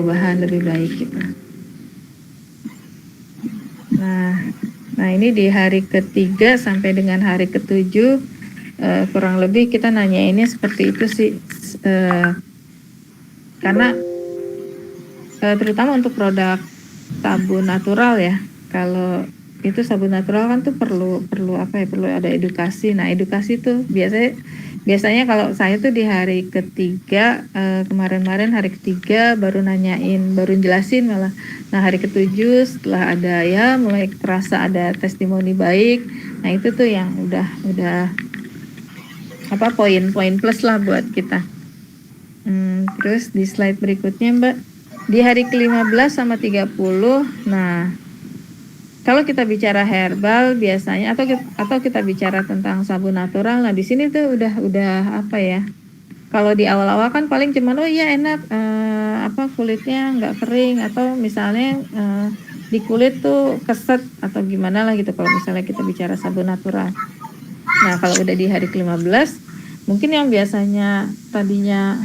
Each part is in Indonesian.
perubahan lebih baik gitu. Nah ini di hari ketiga sampai dengan hari ketujuh kurang lebih kita nanya ini seperti itu sih, karena terutama untuk produk sabun natural ya. Kalau itu sabun natural kan tuh perlu apa ya, perlu ada edukasi. Nah edukasi tuh biasanya kalau saya tuh di hari ketiga, kemarin hari ketiga baru nanyain, baru jelasin malah. Nah hari ketujuh setelah ada ya mulai terasa ada testimoni baik, nah itu tuh yang udah apa poin-poin plus lah buat kita. Terus di slide berikutnya Mbak, di hari ke-15 sama 30, nah kalau kita bicara herbal biasanya atau kita bicara tentang sabun natural, nah di sini tuh udah apa ya? Kalau di awal-awal kan paling cuman oh iya enak, apa kulitnya nggak kering atau misalnya di kulit tuh keset atau gimana lah gitu kalau misalnya kita bicara sabun natural. Nah kalau udah di hari ke-15 mungkin yang biasanya tadinya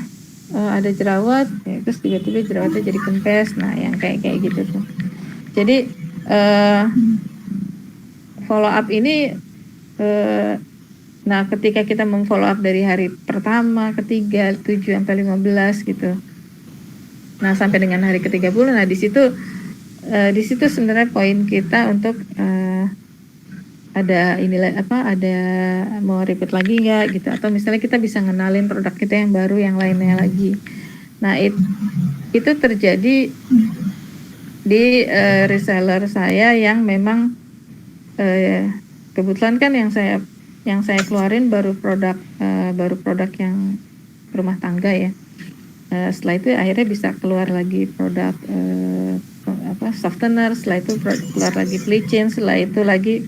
ada jerawat ya, terus tiba-tiba jerawatnya jadi kempes, nah yang kayak gitu tuh. Jadi follow up ini nah ketika kita memfollow up dari hari pertama, ketiga, 7 sampai 15 gitu. Nah, sampai dengan hari ke-30, nah di situ sebenarnya poin kita untuk ada mau repeat lagi nggak gitu, atau misalnya kita bisa ngenalin produk kita yang baru yang lainnya lagi. Nah, itu terjadi di reseller saya yang memang kebetulan kan yang saya keluarin baru produk yang rumah tangga ya. Setelah itu akhirnya bisa keluar lagi produk softener, setelah itu keluar lagi bleaching, setelah itu lagi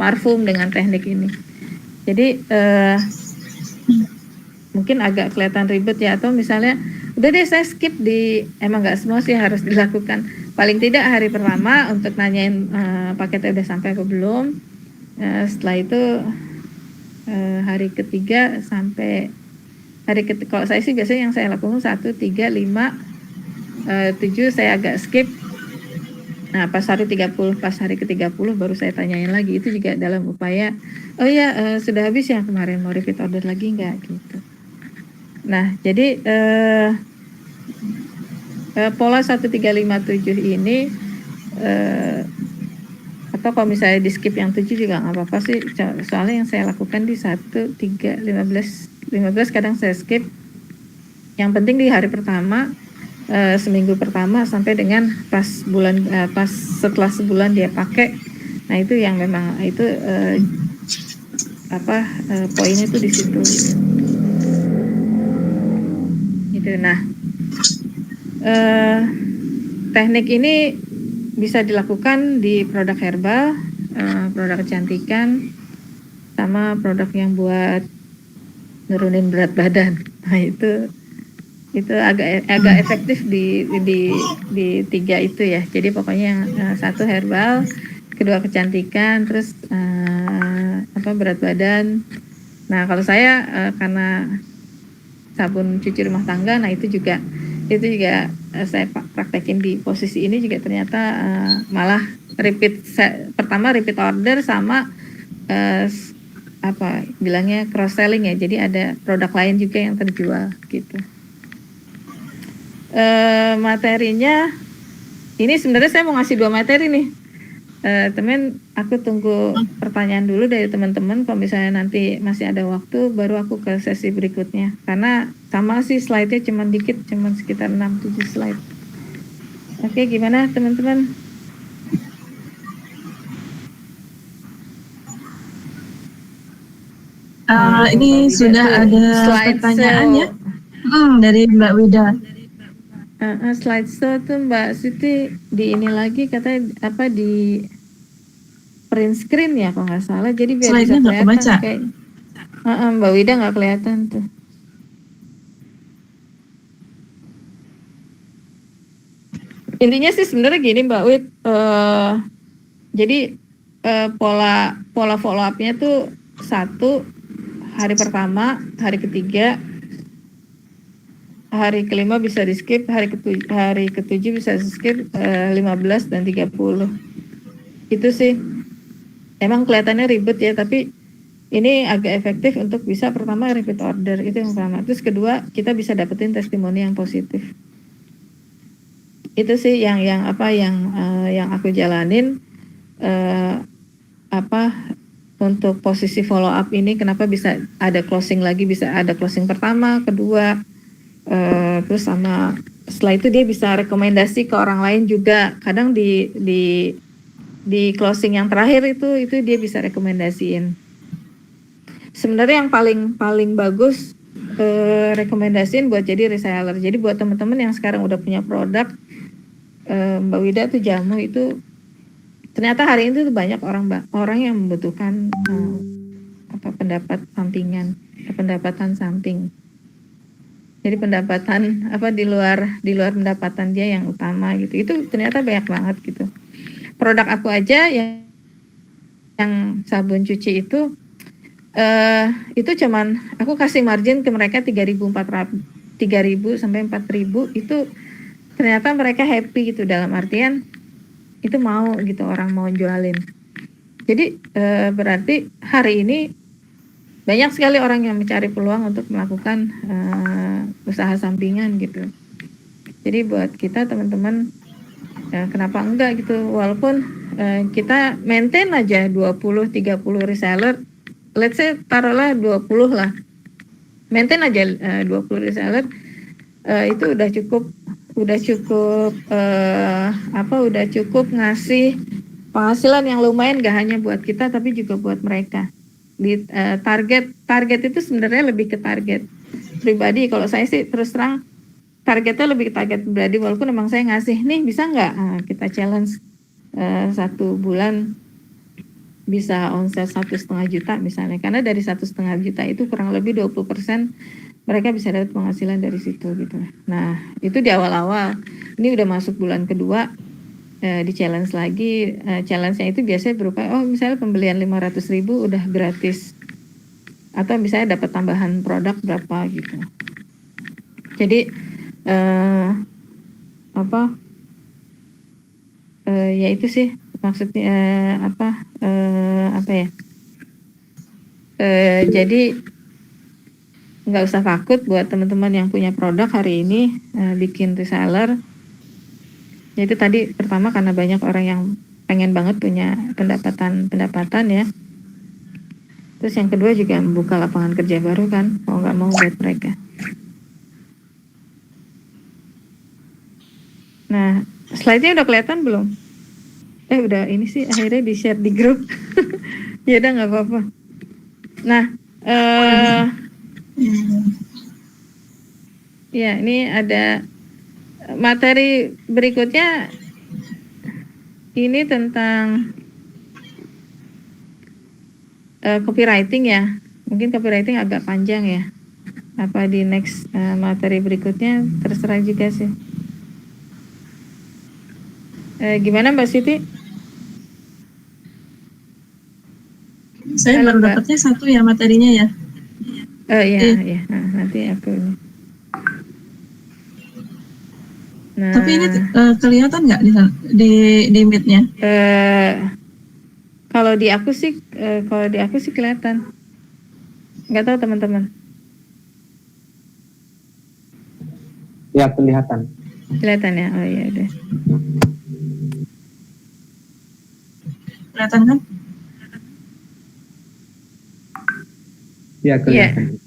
parfum dengan teknik ini. Jadi mungkin agak kelihatan ribet ya, atau misalnya udah deh saya skip emang nggak semua sih harus dilakukan. Paling tidak hari pertama untuk nanyain paketnya udah sampai apa belum. Setelah itu hari ketiga sampai kalau saya sih biasanya yang saya lakukan 1, 3, 5, 7 saya agak skip. Nah pas hari ke-30 baru saya tanyain lagi, itu juga dalam upaya oh ya sudah habis yang kemarin, mau repeat order lagi nggak gitu. Nah jadi pola 1357 ini atau kalau misalnya di skip yang 7 juga nggak apa-apa sih, soalnya yang saya lakukan di 1, 3, 15 kadang saya skip. Yang penting di hari pertama, seminggu pertama sampai dengan pas setelah sebulan dia pakai, nah itu yang memang itu poinnya itu di situ gitu. Nah teknik ini bisa dilakukan di produk herbal, produk kecantikan, sama produk yang buat nurunin berat badan. Nah itu agak efektif di 3 itu ya. Jadi pokoknya yang 1 herbal, 2 kecantikan, terus berat badan. Nah kalau saya karena sabun cuci rumah tangga, nah itu juga saya praktekin di posisi ini juga ternyata malah pertama repeat order sama bilangnya cross selling ya, jadi ada produk lain juga yang terjual gitu. Materinya ini sebenarnya saya mau ngasih 2 materi nih. Temen, aku tunggu pertanyaan dulu dari teman-teman. Kalau misalnya nanti masih ada waktu, baru aku ke sesi berikutnya. Karena sama sih slide-nya cuma dikit, cuma sekitar 6-7 slide. Oke, gimana teman-teman? Ini sudah ada pertanyaan ya dari Mbak Wida. Slideshow tuh Mbak Siti di ini lagi katanya di print screen ya kalau nggak salah, jadi biar bisa kelihatan kayak Mbak Wida nggak kelihatan tuh. Intinya sih sebenarnya gini Mbak Wid, jadi pola follow up-nya tuh 1 hari pertama, hari ketiga hari kelima bisa di skip, hari ketujuh bisa di skip 15 dan 30. Itu sih emang kelihatannya ribet ya, tapi ini agak efektif untuk bisa pertama repeat order, itu yang pertama. Terus kedua, kita bisa dapetin testimoni yang positif. Itu sih yang yang aku jalanin untuk posisi follow up ini. Kenapa bisa ada closing lagi, bisa ada closing pertama, kedua, terus sama setelah itu dia bisa rekomendasi ke orang lain juga. Kadang di closing yang terakhir itu dia bisa rekomendasiin. Sebenarnya yang paling bagus rekomendasiin buat jadi reseller. Jadi buat teman-teman yang sekarang udah punya produk, Mbak Wida tuh jamu itu ternyata hari ini tuh banyak orang yang membutuhkan pendapatan samping. Jadi pendapatan di luar pendapatan dia yang utama gitu. Itu ternyata banyak banget gitu. Produk aku aja yang sabun cuci itu cuman aku kasih margin ke mereka 3.000 sampai 4.000, itu ternyata mereka happy gitu, dalam artian itu mau gitu, orang mau jualin. Jadi berarti hari ini banyak sekali orang yang mencari peluang untuk melakukan usaha sampingan gitu. Jadi buat kita teman-teman, kenapa enggak gitu, walaupun kita maintain aja 20-30 reseller, let's say taruhlah 20 lah, maintain aja 20 reseller, itu udah cukup ngasih penghasilan yang lumayan, gak hanya buat kita tapi juga buat mereka. Di target itu sebenarnya lebih ke target pribadi. Kalau saya sih terus terang targetnya lebih ke target pribadi, walaupun memang saya ngasih nih, bisa nggak kita challenge 1 bulan bisa omset 1,5 juta misalnya, karena dari 1,5 juta itu kurang lebih 20% mereka bisa dapat penghasilan dari situ gitu. Nah itu di awal-awal. Ini udah masuk bulan kedua, di challenge lagi. Challenge-nya itu biasanya berupa misalnya pembelian 500.000 udah gratis, atau misalnya dapat tambahan produk berapa gitu. Jadi ya itu sih maksudnya, jadi nggak usah takut buat teman-teman yang punya produk hari ini bikin reseller. Itu tadi pertama karena banyak orang yang pengen banget punya pendapatan ya. Terus yang kedua juga membuka lapangan kerja baru kan, mau nggak mau buat mereka. Nah, slide-nya udah kelihatan belum? Udah, ini sih akhirnya di-share di grup. Ya udah, nggak apa-apa. Nah, ya ini ada materi berikutnya. Ini tentang copywriting ya. Mungkin copywriting agak panjang ya. Apa di next materi berikutnya, terserah juga sih. Gimana Mbak Siti? Saya baru dapatnya 1 ya materinya ya. Iya. Nanti aku ini. Nah, tapi ini kelihatan nggak di meet-nya? Kalau di aku sih kelihatan. Nggak tahu teman-teman. Ya, kelihatan. Kelihatan ya. Oh iya udah. Kelihatan kan? Ya, kelihatan.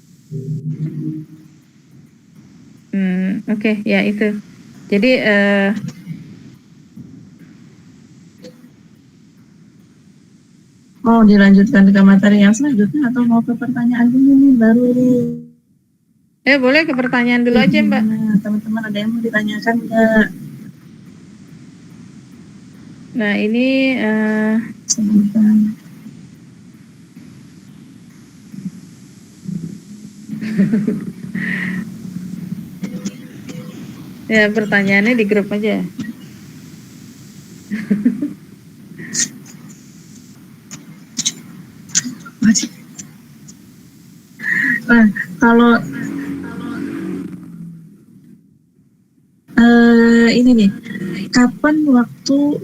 Oke, ya itu. Jadi mau dilanjutkan ke materi yang selanjutnya atau mau ke pertanyaan dulu nih baru? Boleh ke pertanyaan dulu aja Mbak. Teman-teman ada yang mau ditanyakan nggak? Nah ini sebentar. Ya pertanyaannya di grup aja. Nah, kalau gini, kapan waktu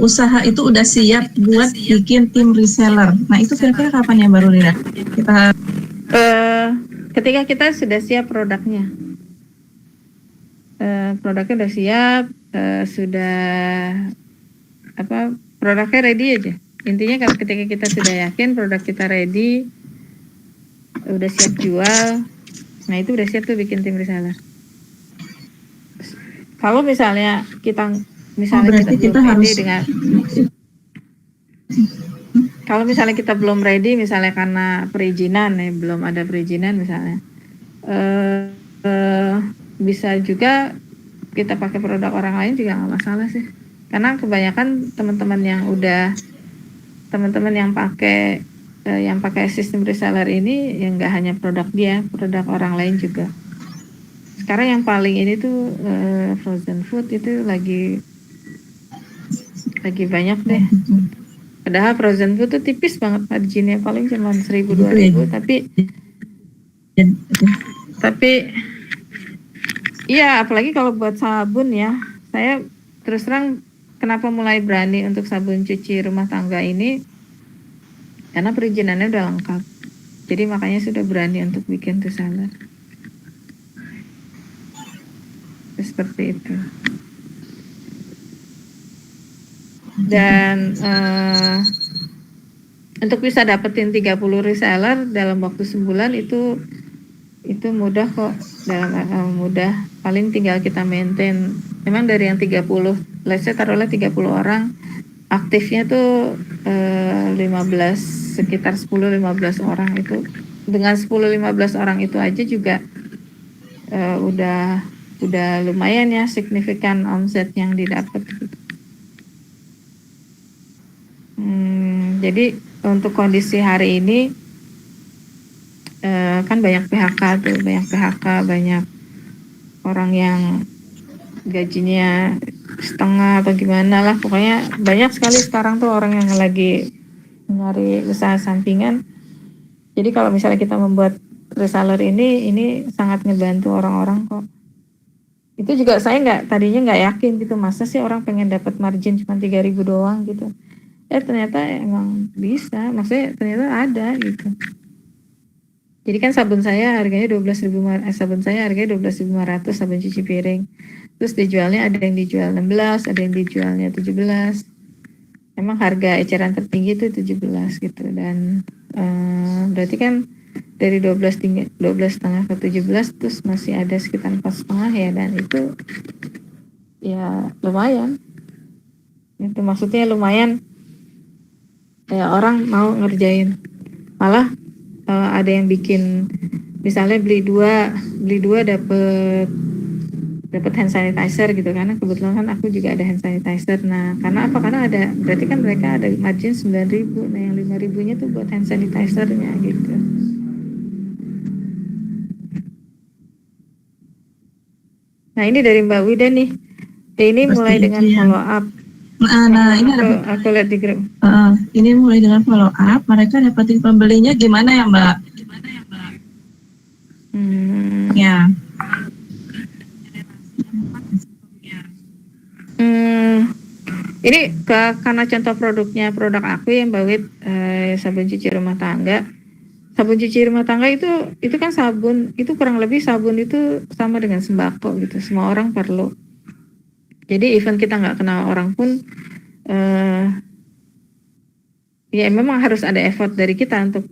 usaha itu udah siap buat bikin tim reseller? Nah itu kira-kira kapan ya Mbak Rulina? Kita ketika kita sudah siap produknya. Produknya udah siap, sudah produknya ready aja. Intinya kalau ketika kita sudah yakin produk kita ready, udah siap jual, nah itu udah siap tuh bikin tim reseller. Kalau misalnya kita berarti kita belum harus ready dengan, kalau misalnya kita belum ready, misalnya karena perizinan ya, belum ada perizinan misalnya, bisa juga kita pakai produk orang lain juga nggak masalah sih. Karena kebanyakan teman-teman yang pakai sistem reseller ini yang nggak hanya produk dia, produk orang lain juga. Sekarang yang paling ini tuh frozen food itu lagi banyak deh. Padahal frozen food tuh tipis banget marginnya, paling cuma 1.000-2.000, tapi iya, apalagi kalau buat sabun ya. Saya terus terang kenapa mulai berani untuk sabun cuci rumah tangga ini, karena perizinannya udah lengkap. Jadi makanya sudah berani untuk bikin reseller. Seperti itu. Dan untuk bisa dapetin 30 reseller dalam waktu sebulan itu mudah kok. Mudah, paling tinggal kita maintain. Memang dari yang 30, let's say taruhlah 30 orang, aktifnya tuh sekitar 10-15 orang itu. Dengan 10-15 orang itu aja juga udah lumayan ya, signifikan omset yang didapat gitu. Jadi untuk kondisi hari ini kan banyak PHK tuh, banyak orang yang gajinya setengah atau gimana lah, pokoknya banyak sekali sekarang tuh orang yang lagi nyari usaha sampingan. Jadi kalau misalnya kita membuat reseller ini sangat ngebantu orang-orang kok. Itu juga saya tadinya nggak yakin gitu, masa sih orang pengen dapat margin cuma 3.000 doang gitu. Ternyata emang bisa, maksudnya ternyata ada gitu. Jadi kan sabun saya harganya 12.500, sabun saya harganya 12.500 sabun cuci piring. Terus dijualnya ada yang dijual 16, ada yang dijualnya 17. Emang harga eceran tertinggi itu 17 gitu. Dan berarti kan dari 12,5 ke 17 terus masih ada sekitar 4,5 ya, dan itu ya lumayan. Itu maksudnya lumayan ya, orang mau ngerjain. Malah ada yang bikin, misalnya beli dua dapat hand sanitizer gitu, karena kebetulan kan aku juga ada hand sanitizer. Nah, karena apa? Karena ada, berarti kan mereka ada margin 9.000. Nah, yang 5.000-nya tuh buat hand sanitizernya gitu. Nah, ini dari Mbak Wida nih. Ini mulai dengan follow up. Nah, ini aku lihat di grup. Ini mulai dengan follow up. Mereka dapetin pembelinya gimana ya, Mbak? Ya. Ini karena contoh produknya produk aku yang Mbak Wid, sabun cuci rumah tangga. Sabun cuci rumah tangga itu kan sabun, itu kurang lebih sabun itu sama dengan sembako gitu, semua orang perlu. Jadi even kita nggak kenal orang pun, ya memang harus ada effort dari kita untuk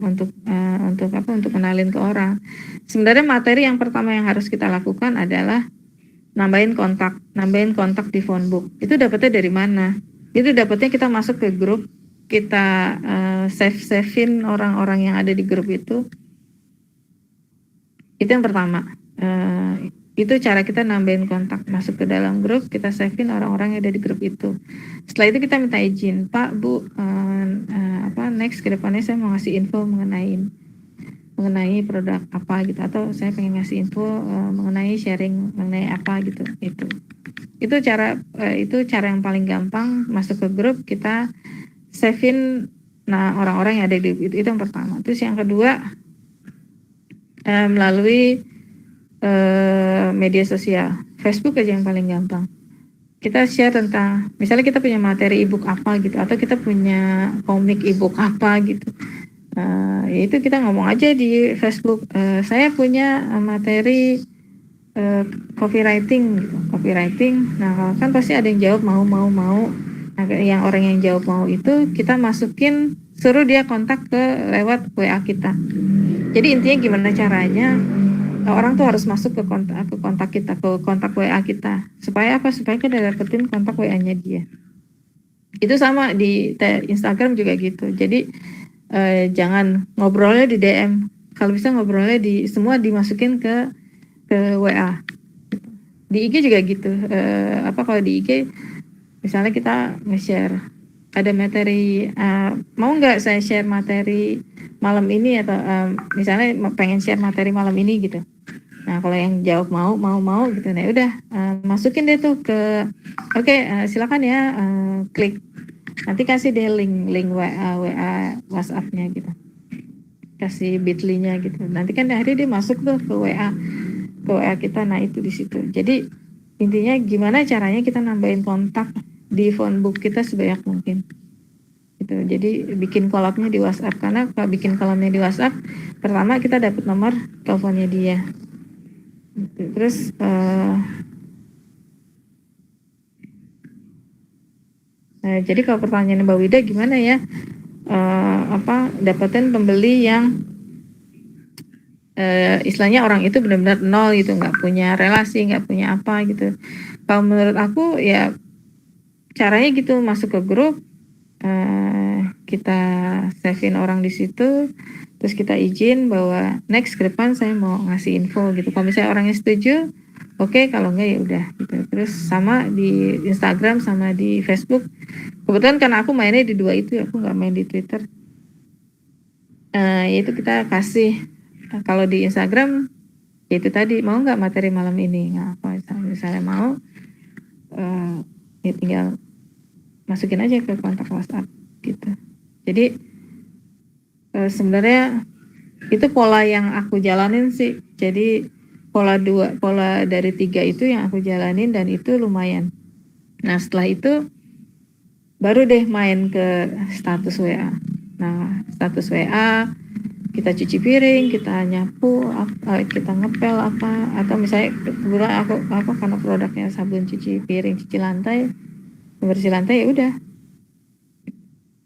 kenalin ke orang. Sebenarnya materi yang pertama yang harus kita lakukan adalah nambahin kontak di phone book. Itu dapetnya dari mana? Itu dapetnya kita masuk ke grup, kita save-in orang-orang yang ada di grup itu. Itu yang pertama. Itu cara kita nambahin kontak, masuk ke dalam grup, kita save-in orang-orang yang ada di grup itu. Setelah itu kita minta izin, Pak, Bu, next ke depannya saya mau ngasih info mengenai produk apa gitu, atau saya pengen ngasih info mengenai sharing mengenai apa gitu. Itu cara yang paling gampang, masuk ke grup, kita save-in orang-orang yang ada di grup itu yang pertama. Terus yang kedua, melalui media sosial, Facebook aja yang paling gampang. Kita share tentang, misalnya kita punya materi ebook apa gitu, atau kita punya komik ebook apa gitu. Ya itu kita ngomong aja di Facebook. Saya punya materi copywriting gitu, copywriting. Nah kalau kan pasti ada yang jawab mau. Nah, yang orang yang jawab mau itu kita masukin, suruh dia kontak lewat WA kita. Jadi intinya gimana caranya orang tuh harus masuk ke kontak kita, ke kontak WA kita. Supaya apa? Supaya kita dapetin kontak WA-nya dia. Itu sama di Instagram juga gitu. Jadi jangan ngobrolnya di DM. Kalau bisa ngobrolnya semua dimasukin ke WA. Di IG juga gitu. Kalau di IG misalnya kita nge-share ada materi, mau nggak saya share materi malam ini, atau misalnya pengen share materi malam ini gitu. Nah kalau yang jawab mau gitu, nah udah masukin deh tuh ke silakan ya, klik, nanti kasih deh link WA WhatsApp-nya gitu, kasih bit.ly-nya gitu, nanti kan akhirnya dia masuk tuh ke WA kita. Nah itu di situ. Jadi intinya gimana caranya kita nambahin kontak di phone book kita sebanyak mungkin gitu. Jadi bikin kolabnya di WhatsApp, karena kalau bikin kolabnya di WhatsApp, pertama kita dapat nomor teleponnya dia. Terus jadi kalau pertanyaan Mbak Wida gimana ya, dapetin pembeli yang istilahnya orang itu benar-benar nol gitu, nggak punya relasi, nggak punya apa gitu. Kalau menurut aku ya caranya gitu, masuk ke grup, kita save-in orang di situ, terus kita izin bahwa next ke depan saya mau ngasih info gitu. Kalau misalnya orangnya setuju, oke, kalau enggak ya udah gitu. Terus sama di Instagram sama di Facebook. Kebetulan karena aku mainnya di dua itu, aku nggak main di Twitter. Yaitu kita kasih, kalau di Instagram itu tadi, mau nggak materi malam ini? Nah, kalau misalnya mau, ya tinggal masukin aja ke kontak WhatsApp gitu. Jadi sebenarnya itu pola yang aku jalanin sih. Jadi pola dari 3 itu yang aku jalanin, dan itu lumayan. Nah setelah itu baru deh main ke status WA. Nah status WA kita cuci piring, kita nyapu, kita ngepel apa, atau misalnya kebetulan aku karena produknya sabun cuci piring, cuci lantai, bersih lantai, ya udah.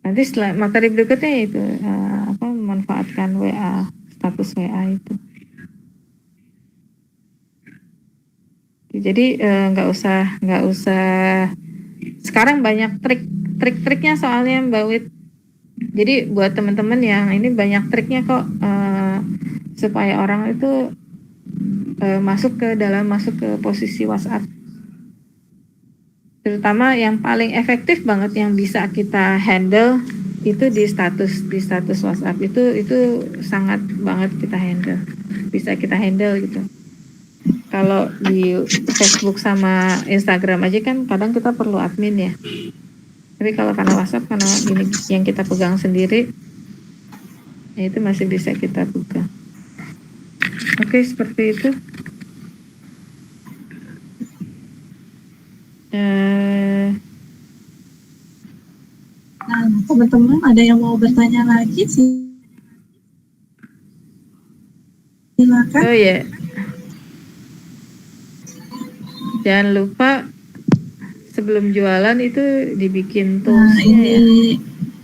Nanti setelah materi berikutnya itu memanfaatkan WA, status WA itu. Jadi nggak usah. Sekarang banyak trik-triknya soalnya Mbak Wit. Jadi buat teman-teman yang ini banyak triknya kok, supaya orang itu masuk ke posisi WhatsApp. Terutama yang paling efektif banget yang bisa kita handle itu di status WhatsApp, itu sangat banget bisa kita handle gitu. Kalau di Facebook sama Instagram aja kan kadang kita perlu admin ya. Tapi kalau karena WhatsApp, karena ini yang kita pegang sendiri, ya itu masih bisa kita buka. Oke, seperti itu. Nah, teman-teman ada yang mau bertanya lagi sih? Silakan. Oh ya, jangan lupa sebelum jualan itu dibikin toolsnya. Nah, ini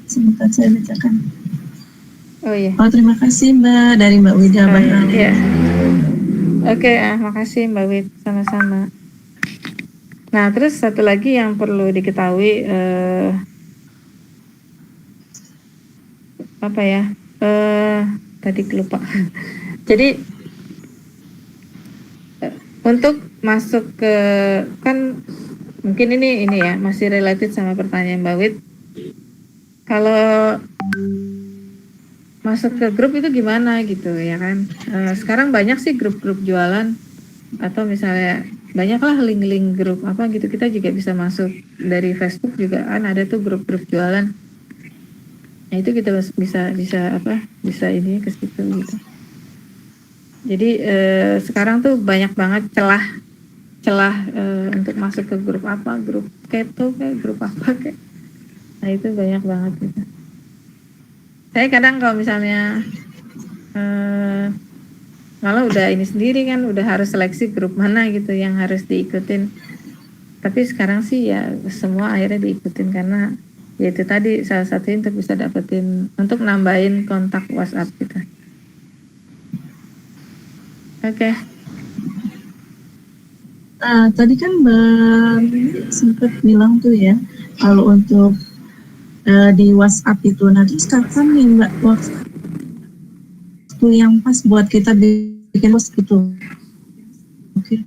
sebentar saya bacakan. Oh iya. Oh, terima kasih Mbak, dari Mbak Wida. Iya. Oke, makasih Mbak Wid, sama-sama. Nah, terus satu lagi yang perlu diketahui, tadi lupa. Jadi untuk masuk ke, kan mungkin ini ya masih related sama pertanyaan Mbak Wid. Kalau masuk ke grup itu gimana gitu ya kan? Sekarang banyak sih grup-grup jualan, atau misalnya banyaklah link-link grup apa gitu, kita juga bisa masuk dari Facebook juga kan ada tuh grup-grup jualan. Nah itu kita bisa ini ke situ gitu. Jadi sekarang tuh banyak banget celah celah untuk masuk ke grup apa, grup keto kayak grup apa kayak. Nah itu banyak banget gitu. Saya kadang kalau misalnya malah udah ini sendiri kan, udah harus seleksi grup mana gitu yang harus diikutin. Tapi sekarang sih ya semua akhirnya diikutin karena ya itu tadi salah satunya untuk bisa dapetin, untuk nambahin kontak WhatsApp kita. Oke. Tadi kan Mbak sempat bilang tuh ya, kalau untuk di WhatsApp itu, nah terus kapan nih Mbak waktu yang pas buat kita bikin post itu? Oke.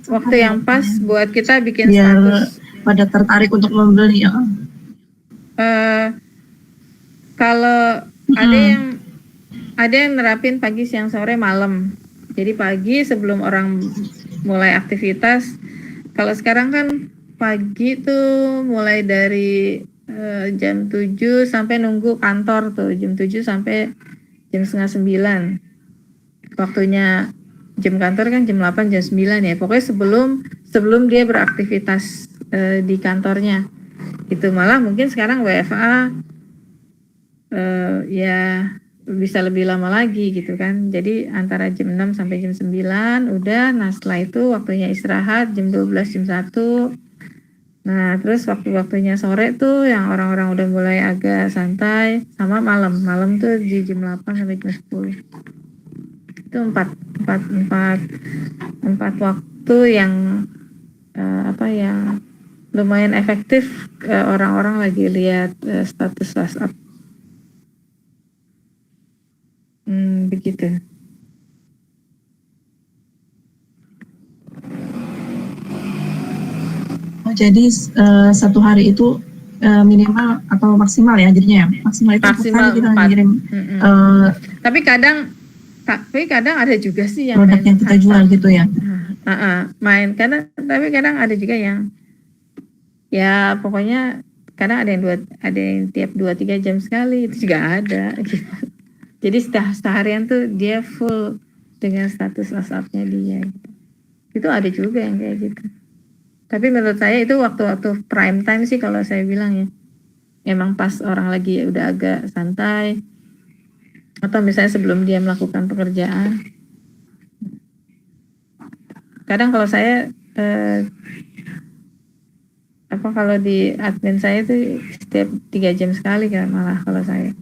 Waktu yang pas buat kita bikin biar status. pada tertarik untuk membeli ya. Kalau ada yang nerapin pagi, siang, sore, malam. Jadi pagi sebelum orang mulai aktivitas. Kalau sekarang kan pagi tuh mulai dari jam 7 sampai nunggu kantor tuh, jam 7 sampai jam setengah 9. Waktunya jam kantor kan jam 8, jam 9 ya. Pokoknya sebelum dia beraktivitas di kantornya. Itu malah mungkin sekarang WFA ya bisa lebih lama lagi gitu kan. Jadi antara jam 6 sampai jam 9 udah. Nah setelah itu waktunya istirahat jam 12, jam 1. Nah terus waktu-waktunya sore tuh yang orang-orang udah mulai agak santai, sama malam tuh di jam 8 sampai jam 10. Itu empat waktu yang yang lumayan efektif orang-orang lagi lihat status WhatsApp. Begitu. Oh, jadi satu hari itu minimal atau maksimal ya jadinya ya? Maksimal itu Maksimal kita 4. ngirim Tapi kadang ada juga sih yang produk yang kita jual gitu ya? Tapi kadang ada juga yang ya pokoknya kadang ada yang tiap 2-3 jam sekali, itu juga ada gitu. Jadi seharian tuh dia full dengan status WhatsApp-nya dia gitu. Itu ada juga yang kayak gitu. Tapi menurut saya itu waktu-waktu prime time sih kalau saya bilang ya. Emang pas orang lagi udah agak santai, atau misalnya sebelum dia melakukan pekerjaan. Kadang kalau saya kalau di admin saya itu setiap 3 jam sekali kan malah kalau saya.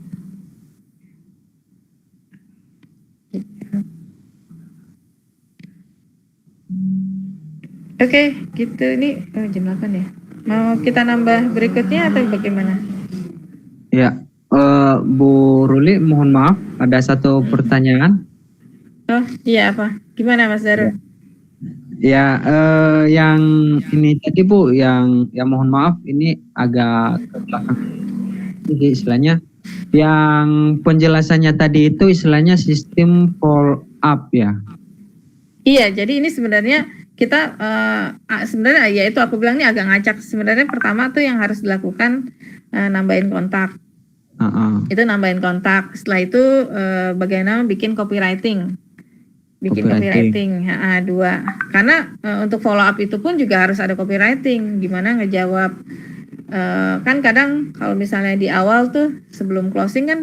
Oke, gitu. Ini jam 8 ya. Mau kita nambah berikutnya atau bagaimana? Ya, Bu Ruli, mohon maaf, ada satu pertanyaan. Oh iya, apa? Gimana Mas Darul? Ya, yang ini tadi Bu, yang mohon maaf, ini agak ke belakang. Jadi istilahnya, yang penjelasannya tadi itu istilahnya sistem follow up ya. Iya, jadi ini sebenarnya kita sebenarnya ya itu aku bilang ini agak ngacak. Sebenarnya pertama tuh yang harus dilakukan nambahin kontak. Itu nambahin kontak. Setelah itu bagaimana bikin copywriting. Bikin copywriting. 2. Karena untuk follow up itu pun juga harus ada copywriting. Gimana ngejawab kan kadang kalau misalnya di awal tuh sebelum closing kan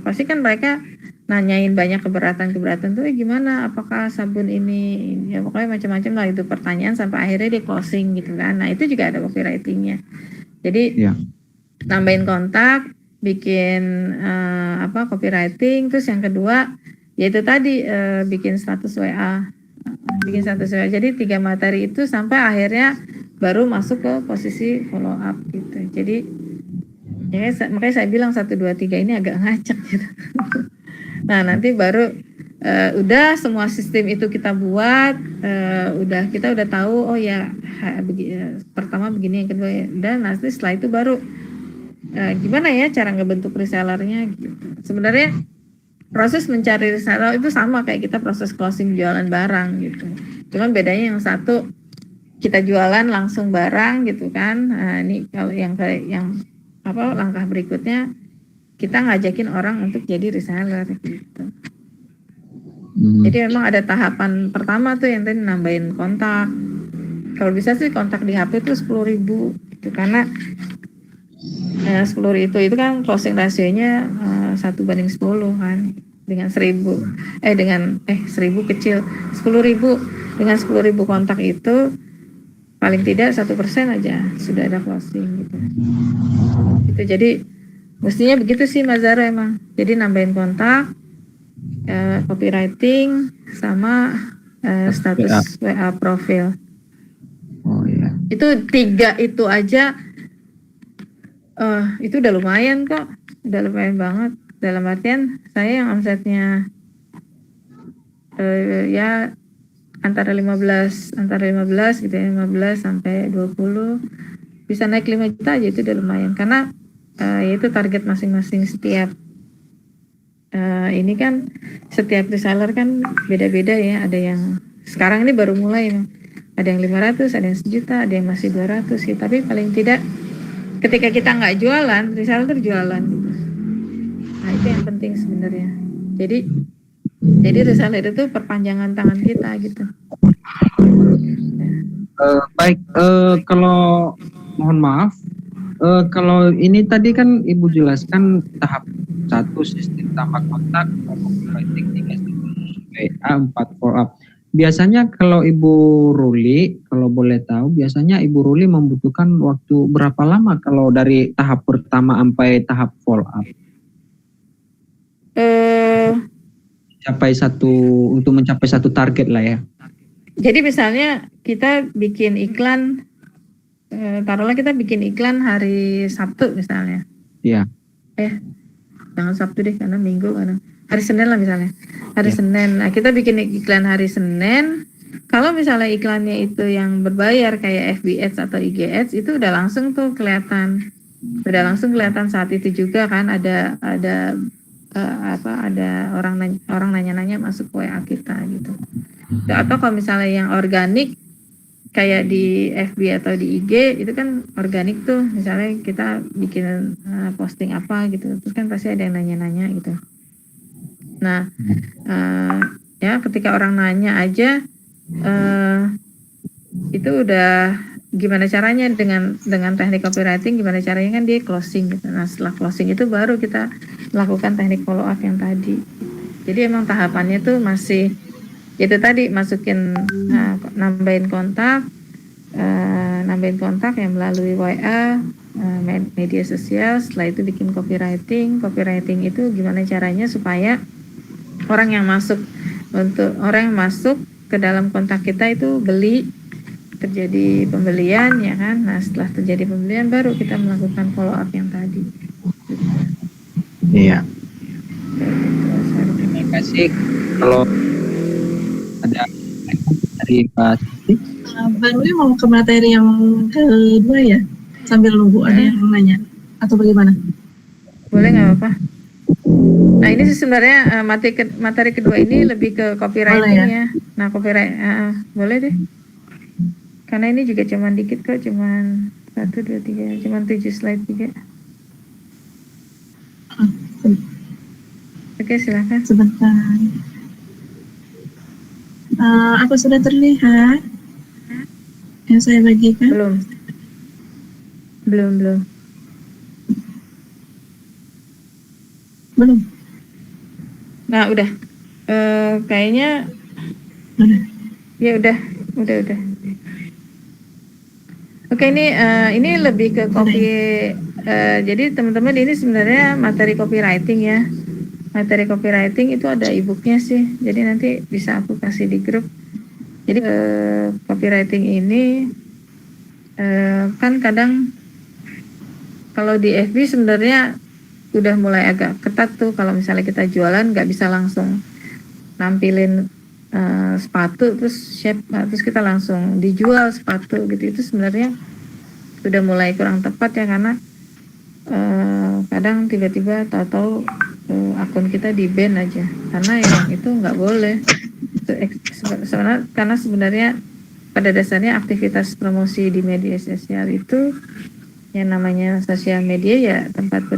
pasti kan mereka nanyain banyak keberatan tuh gimana, apakah sabun ini ya pokoknya macam-macam lah itu pertanyaan sampai akhirnya di closing gitu kan. Nah itu juga ada copywritingnya. Jadi nambahin kontak, bikin copywriting. Terus yang kedua yaitu tadi bikin status WA. Jadi 3 materi itu sampai akhirnya baru masuk ke posisi follow up gitu. Jadi ya, makanya saya bilang 1, 2, 3 ini agak ngacak gitu. Nah nanti baru udah semua sistem itu kita buat, kita udah tahu oh ya pertama begini, yang kedua ya. Dan nanti setelah itu baru gimana ya cara ngebentuk resellernya gitu. Sebenarnya proses mencari reseller itu sama kayak kita proses closing jualan barang gitu. Cuman bedanya yang satu kita jualan langsung barang gitu kan. Nah, ini kalau yang langkah berikutnya kita ngajakin orang untuk jadi reseller gitu. Jadi memang ada tahapan pertama tuh yang tadi nambahin kontak, Kalau bisa sih kontak di HP itu 10.000 itu karena 10 itu kan closing rasionya 1:10 kan dengan 1.000 kecil 10.000 dengan 10.000 kontak itu paling tidak 1% aja sudah ada closing gitu. Itu jadi mestinya begitu sih Mas Zara emang. Jadi nambahin kontak, copywriting sama status WA profil. Oh iya. Itu 3 itu aja itu udah lumayan kok. Udah lumayan banget. Dalam artian saya yang omsetnya ya antara 15 gitu ya, 15 sampai 20 bisa naik 5 juta aja itu udah lumayan karena yaitu target masing-masing setiap ini kan setiap reseller kan beda-beda ya, ada yang sekarang ini baru mulai ada yang 500, ada yang 1 juta, ada yang masih 200 sih, tapi paling tidak ketika kita nggak jualan, reseller jualan gitu. Nah itu yang penting sebenarnya. Jadi reseller itu perpanjangan tangan kita gitu. Baik, kalau mohon maaf, kalau ini tadi kan Ibu jelaskan tahap 1 sistem tambah kontak, copywriting 3 WA 4 follow up. Biasanya kalau Ibu Ruli, kalau boleh tahu, biasanya Ibu Ruli membutuhkan waktu berapa lama kalau dari tahap pertama sampai tahap follow up? Untuk mencapai satu target lah ya. Jadi misalnya kita bikin iklan, taruhlah kita bikin iklan hari Sabtu misalnya. Iya. Jangan Sabtu deh karena Minggu kadang. Hari Senin lah misalnya. Hari Ya. Senin. Nah kita bikin iklan hari Senin. Kalau misalnya iklannya itu yang berbayar kayak FB Ads atau IG Ads itu udah langsung tuh kelihatan. Udah langsung kelihatan saat itu juga kan ada orang nanya-nanya masuk WA kita gitu. Atau kalau misalnya yang organik kayak di FB atau di IG itu kan organik tuh, misalnya kita bikin posting apa gitu, terus kan pasti ada yang nanya-nanya gitu. Nah ya ketika orang nanya aja itu udah gimana caranya dengan teknik copywriting, gimana caranya kan dia closing gitu. Nah setelah closing itu baru kita melakukan teknik follow up yang tadi. Jadi emang tahapannya tuh masih itu tadi, masukin nambahin kontak yang melalui WA, media sosial. Setelah itu bikin copywriting itu gimana caranya supaya orang yang masuk ke dalam kontak kita itu beli, terjadi pembelian ya kan. Nah setelah terjadi pembelian baru kita melakukan follow up yang tadi. Iya. Terima kasih. Kalau ada dari Pak Siti. Bang Wi mau ke materi yang kedua ya, sambil nunggu ada yang nanya atau bagaimana? Boleh nggak apa-apa. Nah ini sih sebenarnya materi kedua ini lebih ke copywriting ya. Nah boleh deh. Karena ini juga cuman dikit kok, cuman 1, 2, 3, cuman 7 slide juga. Oke silakan. Sebentar. Apa sudah terlihat yang saya bagikan? Belum. Nah udah. Kayaknya. Udah. Ya udah. Oke ini lebih ke copy. Jadi teman-teman ini sebenarnya materi copywriting ya. Materi copywriting itu ada e-booknya sih. Jadi nanti bisa aku kasih di grup. Jadi copywriting ini kan kadang kalau di FB sebenarnya udah mulai agak ketat tuh. Kalau misalnya kita jualan nggak bisa langsung nampilin sepatu terus kita langsung dijual sepatu gitu. Itu sebenarnya udah mulai kurang tepat ya, karena kadang tiba-tiba tahu-tahu akun kita di ban aja, karena yang itu nggak boleh sebenarnya. Karena sebenarnya pada dasarnya aktivitas promosi di media sosial itu yang namanya sosial media ya tempat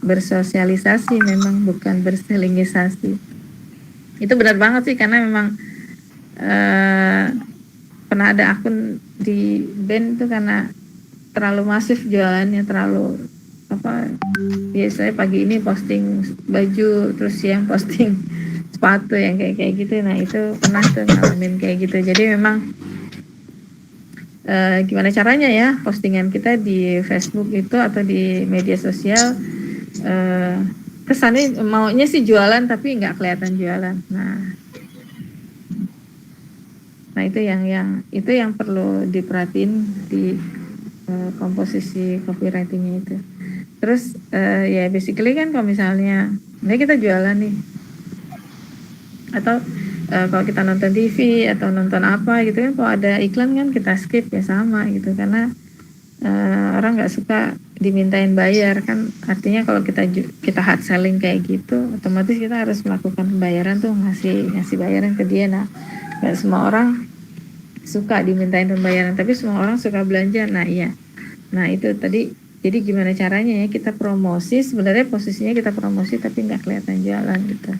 bersosialisasi, memang bukan berselingisasi. Itu benar banget sih, karena memang pernah ada akun di ban itu karena terlalu masif jualannya, terlalu apa, biasanya pagi ini posting baju terus siang posting sepatu yang kayak gitu. Nah itu pernah tuh ngalamin kayak gitu. Jadi memang gimana caranya ya postingan kita di Facebook itu atau di media sosial kesannya maunya sih jualan tapi nggak kelihatan jualan. Nah itu yang perlu diperhatiin di komposisi copywritingnya itu. Terus ya basically kan kalau misalnya ini kita jualan nih, atau kalau kita nonton TV atau nonton apa gitu kan, kalau ada iklan kan kita skip ya sama gitu, karena orang nggak suka dimintain bayar kan. Artinya kalau kita hard selling kayak gitu, otomatis kita harus melakukan pembayaran tuh, ngasih bayaran ke dia. Nah nggak semua orang suka dimintain pembayaran, tapi semua orang suka belanja. Nah iya, nah itu tadi. Jadi gimana caranya ya kita promosi, sebenarnya posisinya kita promosi tapi nggak kelihatan jualan gitu.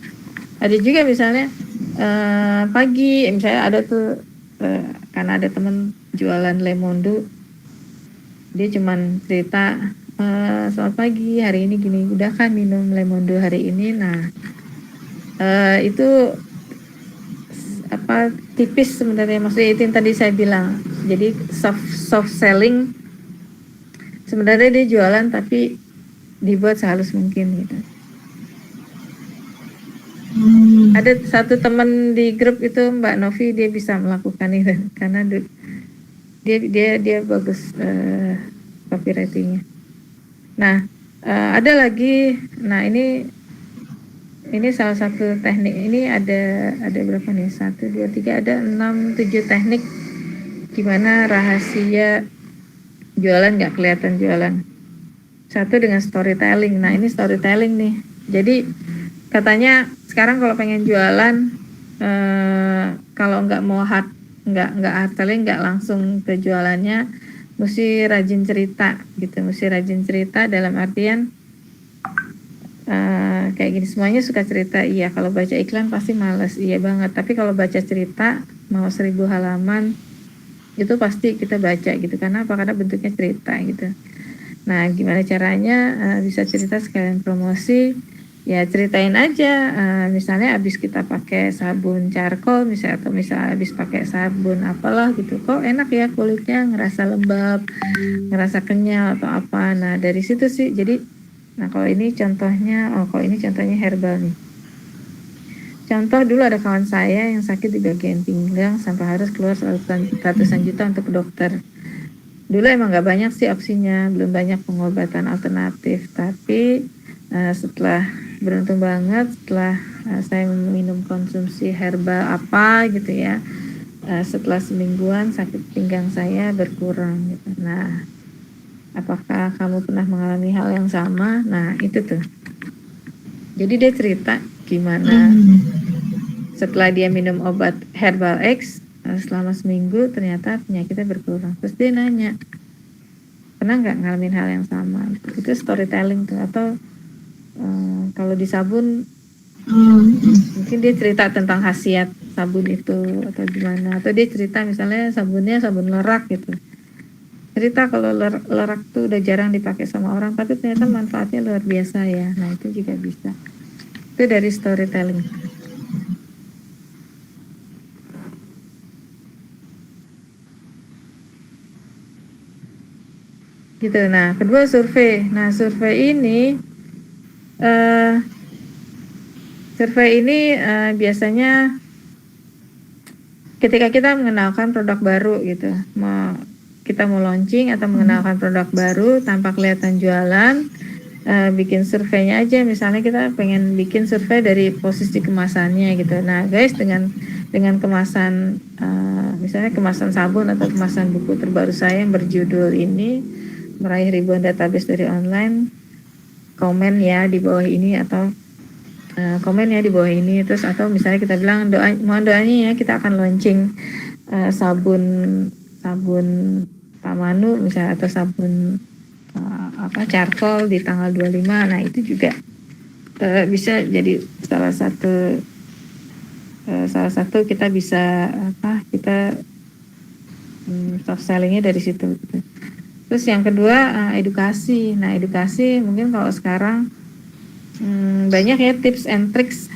Ada juga misalnya pagi, misalnya ada tuh karena ada temen jualan Lemondu, dia cuman cerita selamat pagi, hari ini gini, udah kan minum Lemondu hari ini. Nah itu apa, tipis sebenarnya, maksudnya itu yang tadi saya bilang. Jadi soft selling, sebenarnya dia jualan tapi dibuat sehalus mungkin gitu. Ada satu teman di grup itu Mbak Novi, dia bisa melakukan itu karena dia bagus copywritingnya. Nah ada lagi, nah ini salah satu teknik. Ini ada berapa nih, 1, 2, 3, ada 6, 7 teknik gimana rahasia jualan nggak kelihatan jualan. Satu dengan storytelling. Nah ini storytelling nih. Jadi katanya sekarang kalau pengen jualan, kalau nggak hard selling, nggak langsung ke jualannya, mesti rajin cerita gitu. Mesti rajin cerita dalam artian kayak gini, semuanya suka cerita. Iya, kalau baca iklan pasti males, iya banget. Tapi kalau baca cerita mau 1000 halaman itu pasti kita baca gitu. Karena apa? Karena bentuknya cerita gitu. Nah gimana caranya bisa cerita sekalian promosi? Ya ceritain aja, misalnya abis kita pakai sabun charcoal misalnya, atau misalnya abis pakai sabun apalah gitu, kok enak ya kulitnya, ngerasa lembab, ngerasa kenyal atau apa. Nah dari situ sih. Jadi nah kalau ini contohnya, kalau ini contohnya herbal nih. Contoh, dulu ada kawan saya yang sakit di bagian pinggang sampai harus keluar ratusan juta untuk ke dokter. Dulu emang gak banyak sih opsinya, belum banyak pengobatan alternatif. Tapi setelah, beruntung banget setelah saya minum konsumsi herbal apa gitu ya, setelah semingguan sakit pinggang saya berkurang gitu. Nah apakah kamu pernah mengalami hal yang sama? Nah itu tuh. Jadi dia cerita gimana setelah dia minum obat Herbal X selama seminggu ternyata penyakitnya berkurang. Terus dia nanya, pernah nggak ngalamin hal yang sama? Itu storytelling tuh. Atau kalau di sabun mungkin dia cerita tentang khasiat sabun itu atau gimana. Atau dia cerita misalnya sabunnya sabun lerak gitu. Cerita kalau lerak tuh udah jarang dipakai sama orang, tapi ternyata manfaatnya luar biasa ya. Nah itu juga bisa. Itu dari storytelling. Gitu. Nah kedua survei. Nah survei ini biasanya ketika kita mengenalkan produk baru gitu, kita mau launching atau mengenalkan produk baru tanpa kelihatan jualan, bikin surveinya aja. Misalnya kita pengen bikin survei dari posisi kemasannya gitu. Nah guys, dengan kemasan misalnya kemasan sabun atau kemasan buku terbaru saya yang berjudul ini, meraih ribuan database dari online, komen ya di bawah ini, atau komen ya di bawah ini. Terus atau misalnya kita bilang mohon doanya ya, kita akan launching sabun Pak Manu misalnya, atau sabun charcoal di tanggal 25. Nah itu juga bisa jadi salah satu kita bisa kita soft sellingnya dari situ. Gitu. Terus yang kedua edukasi. Nah edukasi mungkin kalau sekarang banyak ya tips and tricks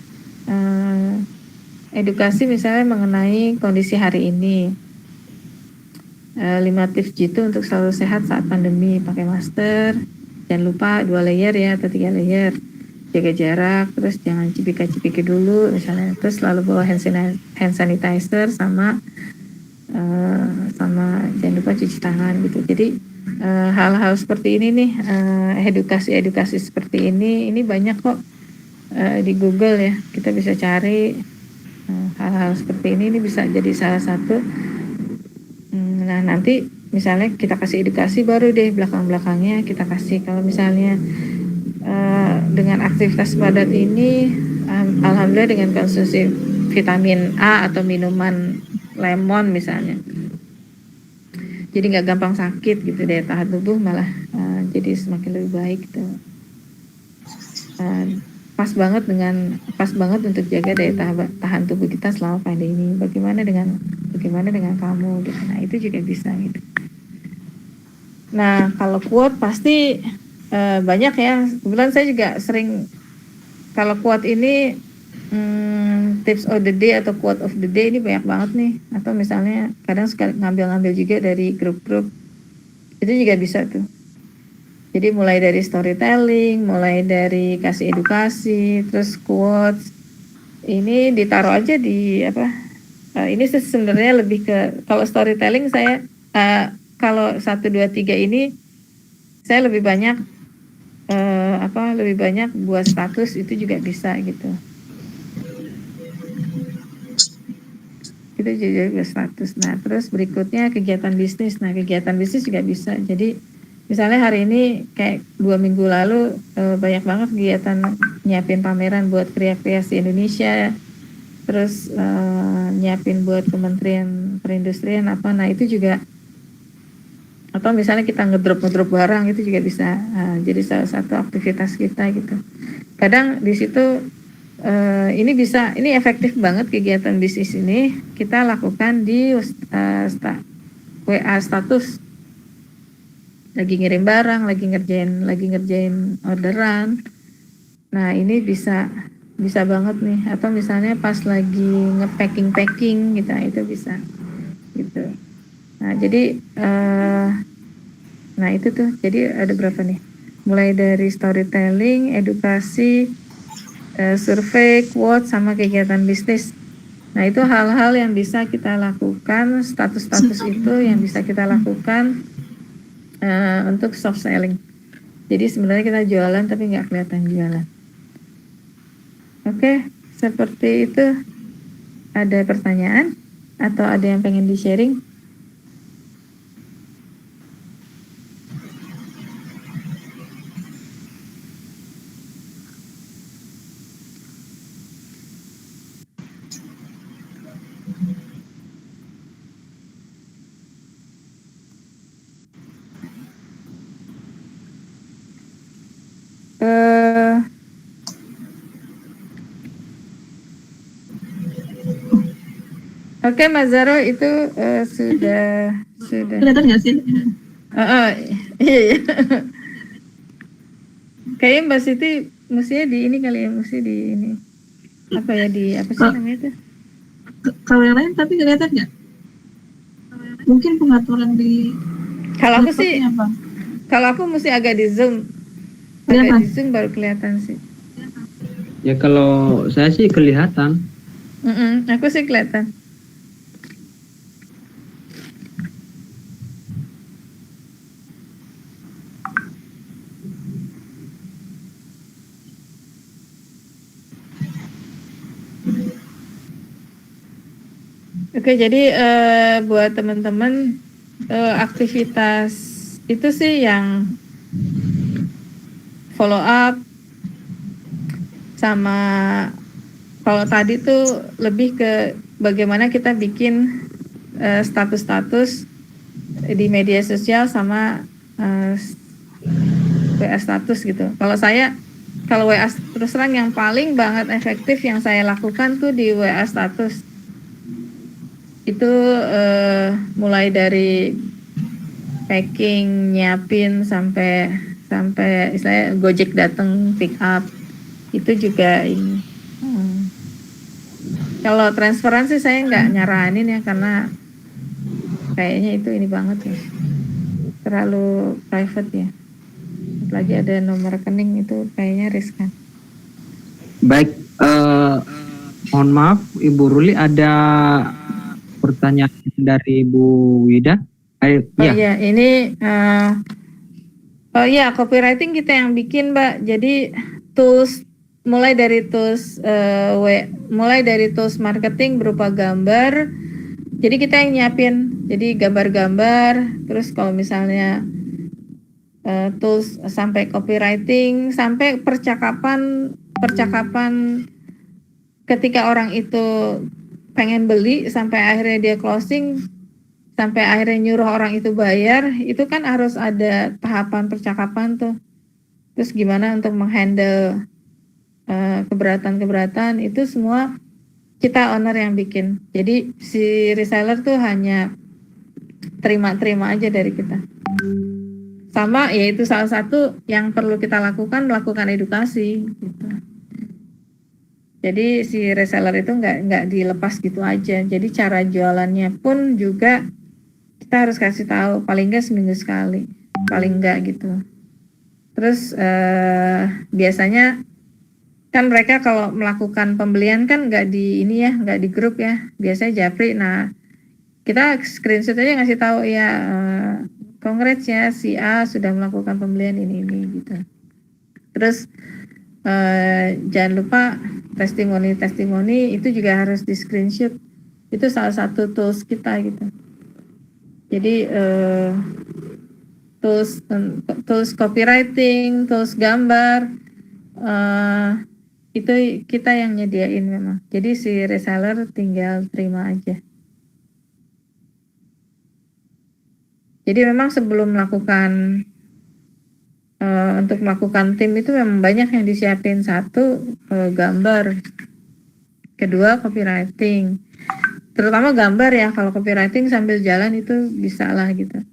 edukasi misalnya mengenai kondisi hari ini. 5 tips jitu untuk selalu sehat saat pandemi, pakai masker, jangan lupa 2 layer ya atau 3 layer, jaga jarak, terus jangan cipika-cipiki dulu misalnya, terus selalu bawa hand sanitizer sama jangan lupa cuci tangan gitu. Jadi hal-hal seperti ini nih, edukasi seperti ini banyak kok di Google ya, kita bisa cari hal-hal seperti ini bisa jadi salah satu. Nah nanti misalnya kita kasih edukasi baru deh belakang-belakangnya kita kasih kalau misalnya dengan aktivitas padat ini alhamdulillah dengan konsumsi vitamin A atau minuman lemon misalnya jadi nggak gampang sakit gitu, daya tahan tubuh malah jadi semakin lebih baik gitu. Pas banget untuk jaga daya tahan tubuh kita selama pandemi. Bagaimana dengan kamu gitu. Nah itu juga bisa gitu. Nah kalau quote pasti banyak ya. Kebetulan saya juga sering kalau quote ini tips of the day atau quote of the day ini banyak banget nih. Atau misalnya kadang suka ngambil juga dari grup-grup itu juga bisa tuh. Jadi mulai dari storytelling, mulai dari kasih edukasi, terus quotes ini ditaruh aja di apa? Ini sebenarnya lebih ke kalau storytelling saya kalau 1, 2, 3 ini saya lebih banyak lebih banyak buat status itu juga bisa gitu. Itu juga buat status. Nah terus berikutnya kegiatan bisnis. Nah kegiatan bisnis juga bisa. Jadi misalnya hari ini kayak 2 minggu lalu banyak banget kegiatan nyiapin pameran buat kreasi Indonesia, terus nyiapin buat Kementerian Perindustrian apa, nah itu juga atau misalnya kita ngedrop barang itu juga bisa jadi salah satu aktivitas kita gitu. Kadang di situ ini efektif banget kegiatan bisnis ini kita lakukan di WA status. Lagi ngirim barang, lagi ngerjain orderan. Nah ini bisa banget nih. Atau misalnya pas lagi nge-packing gitu, itu bisa gitu. Nah jadi nah itu tuh. Jadi ada berapa nih? Mulai dari storytelling, edukasi, survei, quote, sama kegiatan bisnis. Nah itu hal-hal yang bisa kita lakukan, status-status itu yang bisa kita lakukan untuk soft selling. Jadi sebenarnya kita jualan tapi nggak kelihatan jualan. Oke, seperti itu. Ada pertanyaan atau ada yang pengen di-sharing? Oke, Mas Zaro itu sudah. Kelihatan nggak sih? Iya. Kayaknya Mbak Siti mestinya di ini kali ya, mesti di ini. Apa ya di apa sih namanya itu? Kalau yang lain tapi kelihatan nggak? Mungkin pengaturan di. Kalau aku sih, apa? kalau aku mesti agak di zoom, di zoom baru kelihatan sih. Ya kalau saya sih kelihatan. Aku sih kelihatan. Oke, jadi buat teman-teman aktivitas itu sih yang follow up sama kalau tadi tuh lebih ke bagaimana kita bikin status-status di media sosial sama WA status gitu. Kalau WA terus terang yang paling banget efektif yang saya lakukan tuh di WA status. Itu mulai dari packing, nyiapin sampai istilahnya Gojek datang pick up itu juga ini. Kalau transferan sih saya nggak nyaranin ya karena kayaknya itu ini banget ya, terlalu private ya. Apalagi ada nomor rekening itu kayaknya riskan. Baik, mohon maaf Ibu Ruli, ada pertanyaan dari Ibu Wida. Oh iya, ini oh iya, copywriting kita yang bikin, Mbak. Jadi tools mulai dari tools marketing berupa gambar. Jadi kita yang nyiapin. Jadi gambar-gambar, terus kalau misalnya tools sampai copywriting, sampai percakapan ketika orang itu pengen beli sampai akhirnya dia closing, sampai akhirnya nyuruh orang itu bayar, itu kan harus ada tahapan percakapan tuh. Terus gimana untuk menghandle keberatan itu semua kita owner yang bikin. Jadi si reseller tuh hanya terima aja dari kita. Sama yaitu salah satu yang perlu kita lakukan, melakukan edukasi gitu. Jadi si reseller itu nggak dilepas gitu aja. Jadi cara jualannya pun juga kita harus kasih tahu paling nggak seminggu sekali, paling nggak gitu. Terus biasanya kan mereka kalau melakukan pembelian kan nggak di ini ya, nggak di grup ya, biasanya japri. Nah kita screenshot aja ngasih tahu ya, congrats ya si A sudah melakukan pembelian ini gitu. Terus jangan lupa testimoni itu juga harus di screenshot. Itu salah satu tools kita gitu. Jadi tools copywriting, tools gambar itu kita yang nyediain memang. Jadi si reseller tinggal terima aja. Jadi memang sebelum melakukan untuk melakukan tim itu memang banyak yang disiapin. Satu gambar, kedua copywriting, terutama gambar ya. Kalau copywriting sambil jalan itu bisa lah gitu.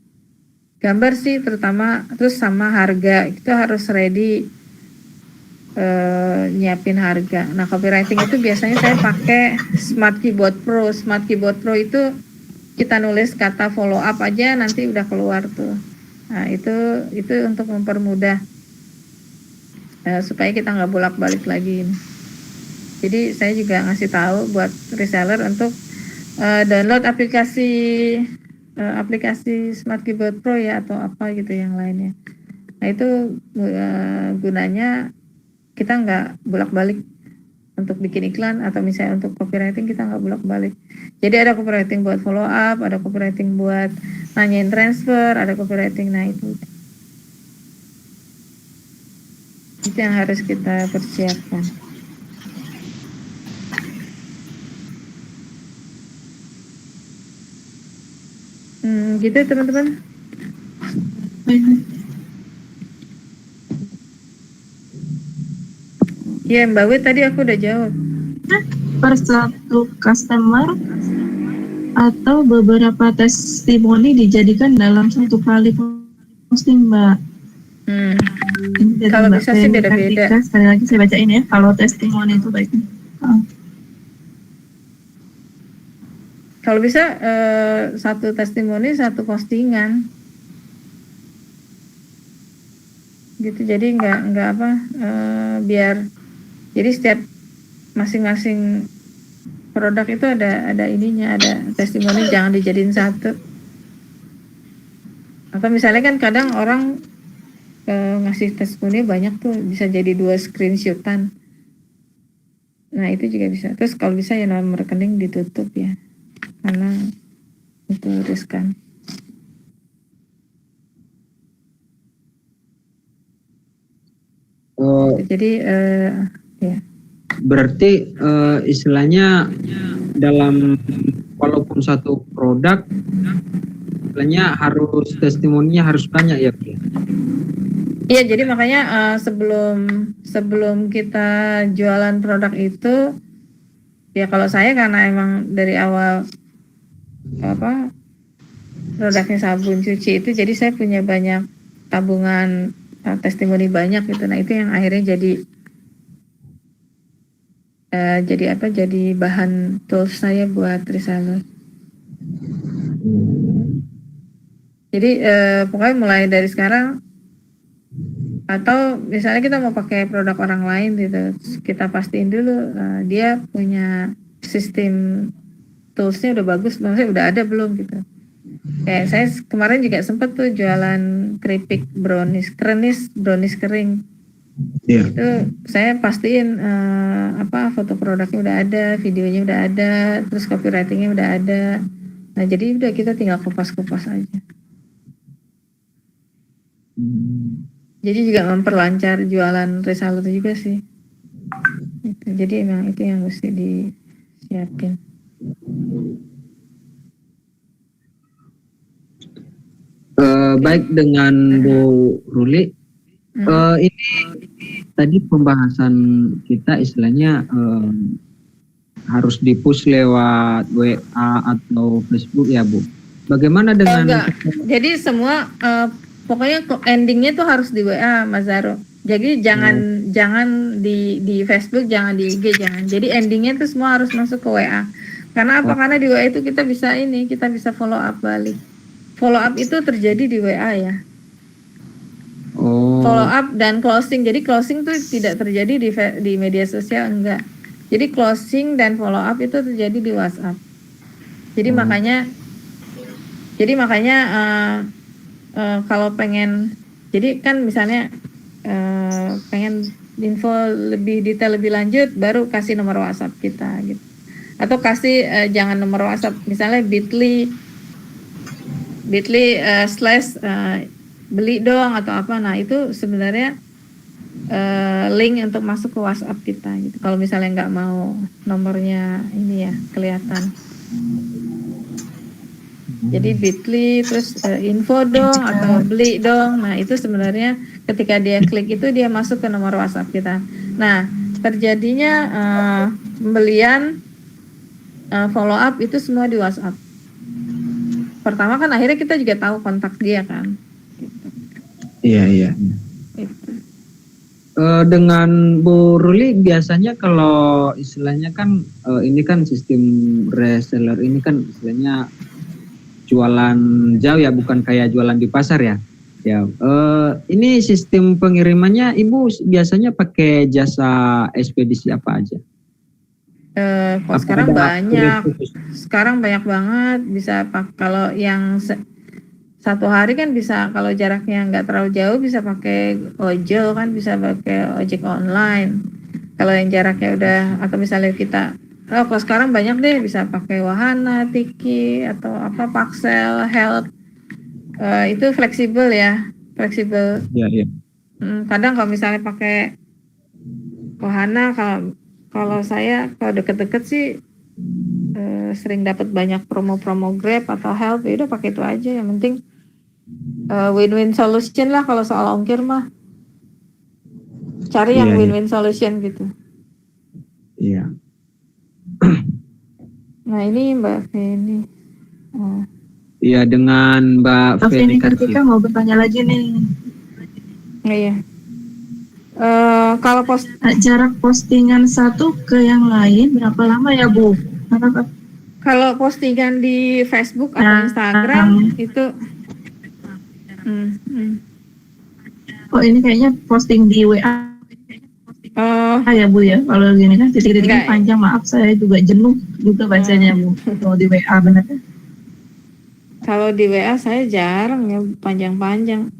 Gambar sih terutama, terus sama harga itu harus ready, nyiapin harga. Nah copywriting itu biasanya saya pakai Smart Keyboard Pro. Smart Keyboard Pro itu kita nulis kata follow up aja nanti udah keluar tuh. Nah itu untuk mempermudah supaya kita nggak bolak-balik lagi. Jadi saya juga ngasih tahu buat reseller untuk download aplikasi Smart Keyboard Pro ya atau apa gitu yang lainnya. Nah itu gunanya kita nggak bolak-balik untuk bikin iklan, atau misalnya untuk copywriting kita nggak bolak-balik. Jadi ada copywriting buat follow up, ada copywriting buat nanyain transfer, ada copywriting. Nah itu yang harus kita persiapkan. Gitu teman-teman. Ya Mbak Wit tadi aku udah jawab. Per satu customer atau beberapa testimoni dijadikan dalam satu kali posting, Mbak. Ini Kalau Mbak bisa sih beda-beda. Kartika, sekali lagi saya bacain ya. Kalau testimoni itu baiknya. Kalau bisa satu testimoni satu postingan. Gitu, jadi nggak apa, biar jadi setiap masing-masing produk itu ada ininya, ada testimoni, jangan dijadiin satu. Atau misalnya kan kadang orang ngasih testimoni banyak tuh, bisa jadi 2 screenshotan. Nah itu juga bisa. Terus kalau bisa ya nomor rekening ditutup ya, karena itu riskan. Jadi ya. Berarti istilahnya dalam walaupun satu produk, istilahnya harus testimoninya harus banyak ya. Iya, jadi makanya sebelum kita jualan produk itu, ya kalau saya karena emang dari awal apa produknya sabun cuci itu, jadi saya punya banyak tabungan testimoni banyak gitu. Nah itu yang akhirnya jadi bahan tools saya buat reseller. Jadi pokoknya mulai dari sekarang, atau misalnya kita mau pakai produk orang lain gitu, kita pastiin dulu dia punya sistem toolsnya udah bagus, maksudnya udah ada belum gitu. Kayak saya kemarin juga sempet tuh jualan keripik brownies kering. Iya. Itu saya pastiin foto produknya udah ada, videonya udah ada, terus copywritingnya udah ada. Nah jadi udah kita tinggal kupas-kupas aja. Jadi juga memperlancar jualan reseller juga sih. Gitu. Jadi emang itu yang mesti disiapin. Baik dengan Bu Ruli, ini tadi pembahasan kita istilahnya harus di-push lewat WA atau Facebook ya Bu. Bagaimana dengan Enggak. Jadi semua pokoknya endingnya tuh harus di WA Mas Zaro. Jadi jangan di Facebook, jangan di IG, jangan. Jadi endingnya tuh semua harus masuk ke WA. Karena apa? Karena di WA itu kita bisa follow up balik. Follow up itu terjadi di WA ya. Follow up dan closing. Jadi closing tuh tidak terjadi di media sosial, enggak. Jadi closing dan follow up itu terjadi di WhatsApp. Jadi makanya kalau pengen, jadi kan misalnya pengen info lebih detail lebih lanjut, baru kasih nomor WhatsApp kita gitu. Atau kasih jangan nomor WhatsApp, misalnya bit.ly beli dong atau apa. Nah itu sebenarnya link untuk masuk ke WhatsApp kita gitu. Kalau misalnya nggak mau nomornya ini ya kelihatan. Jadi bit.ly terus info dong atau beli dong. Nah itu sebenarnya ketika dia klik itu dia masuk ke nomor WhatsApp kita. Nah terjadinya pembelian follow up itu semua di WhatsApp. Pertama kan akhirnya kita juga tahu kontak dia kan. Iya. Gitu. Dengan Bu Ruli biasanya kalau istilahnya kan ini kan sistem reseller ini kan istilahnya jualan jauh ya, bukan kayak jualan di pasar ya. Ya, ini sistem pengirimannya Ibu biasanya pakai jasa ekspedisi apa aja? Kalau sekarang banyak banget bisa kalau yang satu hari kan bisa, kalau jaraknya nggak terlalu jauh bisa pakai ojol kan, bisa pakai ojek online. Kalau yang jaraknya udah, atau misalnya kita kalau sekarang banyak deh bisa pakai Wahana, Tiki atau apa Paxel, Help. Itu fleksibel. Iya. Kadang kalau misalnya pakai Wahana, kalau saya kalau deket-deket sih sering dapat banyak promo-promo Grab atau Help, ya udah pakai itu aja. Yang penting win-win solution lah. Kalau soal ongkir mah cari yang win-win solution gitu. Iya. Nah ini Mbak Feni. Iya, dengan Mbak Feni Kartika mau bertanya lagi nih. Iya. Kalau jarak postingan satu ke yang lain berapa lama ya Bu? Kalau postingan di Facebook atau Instagram itu Oh ini kayaknya posting di WA ya Bu ya. Kalau gini kan titik-titiknya panjang, maaf saya juga jenuh juga bacanya Bu. Kalau di WA benar. Kalau di WA saya jarang ya panjang-panjang.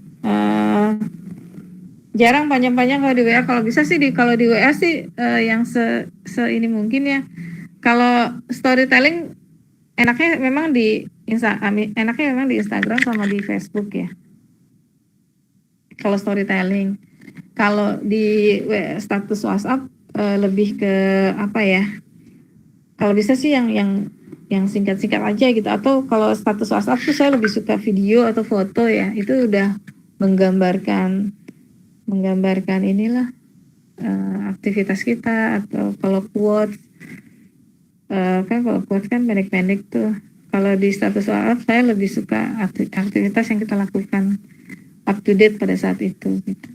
Jarang panjang-panjang kalau di WA. Kalau bisa sih kalau di WA sih yang se ini mungkin ya. Kalau storytelling enaknya memang di Instagram sama di Facebook ya. Kalau storytelling. Kalau di status WhatsApp lebih ke apa ya? Kalau bisa sih yang singkat-singkat aja gitu. Atau kalau status WhatsApp tuh saya lebih suka video atau foto ya. Itu udah menggambarkan inilah aktivitas kita. Atau kalau quotes kan pendek-pendek tuh. Kalau di status WhatsApp saya lebih suka aktivitas yang kita lakukan up to date pada saat itu gitu.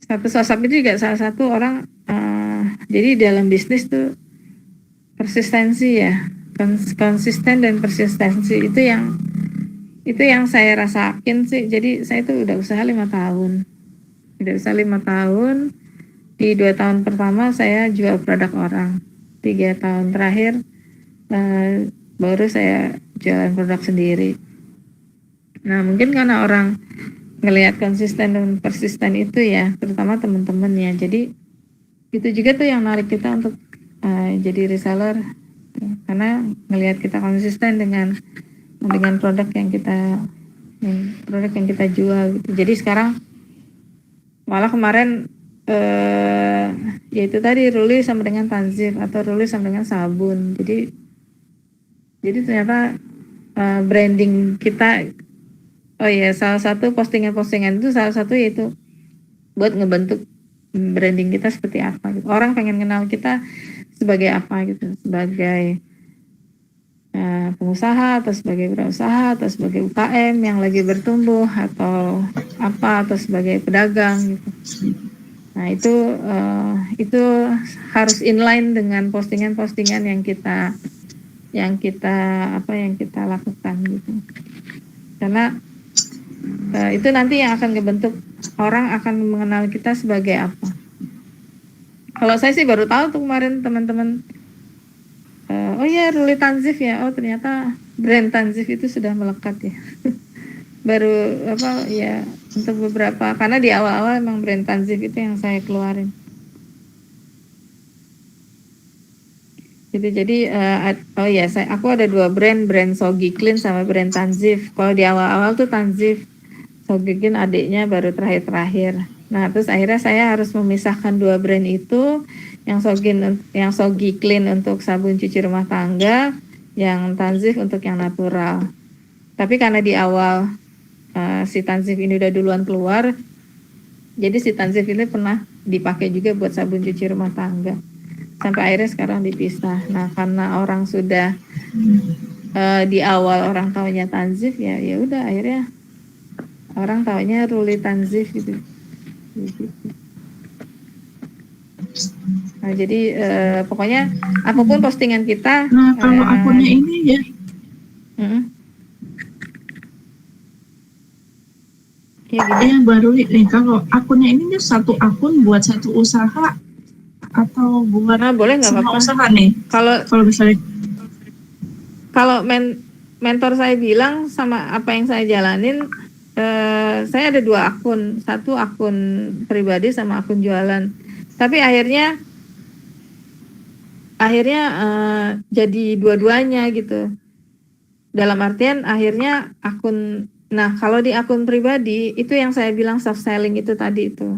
Status WhatsApp itu juga salah satu orang jadi dalam bisnis tuh persistensi ya, konsisten dan persistensi itu yang saya rasakin sih. Jadi saya tuh udah usaha 5 tahun. Di 2 tahun pertama saya jual produk orang. 3 tahun terakhir baru saya jualan produk sendiri. Nah mungkin karena orang ngelihat konsisten dan persisten itu ya, terutama teman-teman ya. Jadi itu juga tuh yang narik kita untuk jadi reseller, karena ngelihat kita konsisten dengan produk yang kita jual gitu. Jadi sekarang malah kemarin yaitu tadi Ruli sama dengan Tanzif atau Ruli sama dengan sabun. Jadi ternyata branding kita, oh ya, salah satu postingan itu salah satu yaitu buat ngebentuk branding kita seperti apa gitu. Orang pengen kenal kita sebagai apa gitu, sebagai pengusaha atau sebagai wirausaha atau sebagai UKM yang lagi bertumbuh atau apa, atau sebagai pedagang gitu. Nah itu harus inline dengan postingan-postingan yang kita lakukan gitu. Karena itu nanti yang akan ngebentuk orang akan mengenal kita sebagai apa. Kalau saya sih baru tahu tuh kemarin teman-teman, oh ya Ruli Tanzif ya, oh ternyata brand Tanzif itu sudah melekat ya. Baru ya untuk beberapa, karena di awal-awal emang brand Tanzif itu yang saya keluarin. Jadi oh ya, aku ada 2 brand Sogi Clean sama brand Tanzif. Kalau di awal-awal tuh Tanzif, Sogi Clean adiknya baru terakhir. Nah terus akhirnya saya harus memisahkan 2 brand itu, yang Sogi Clean untuk sabun cuci rumah tangga, yang Tanzif untuk yang natural. Tapi karena di awal si Tanzif ini udah duluan keluar, jadi si Tanzif ini pernah dipakai juga buat sabun cuci rumah tangga. Sampai akhirnya sekarang dipisah. Nah karena orang sudah di awal orang taunya Tanzif, ya udah akhirnya orang taunya Ruli Tanzif gitu. Nah jadi pokoknya apapun postingan kita. Nah kalau akunnya ini ya. Ya baru nih, kalau akunnya ini satu akun buat satu usaha atau buat boleh nggak semua apa-apa usaha nih? Kalau misalnya mentor saya bilang sama apa yang saya jalanin, saya ada 2 akun, satu akun pribadi sama akun jualan. Tapi akhirnya jadi dua-duanya gitu. Dalam artian akhirnya kalau di akun pribadi itu yang saya bilang soft selling itu tadi itu.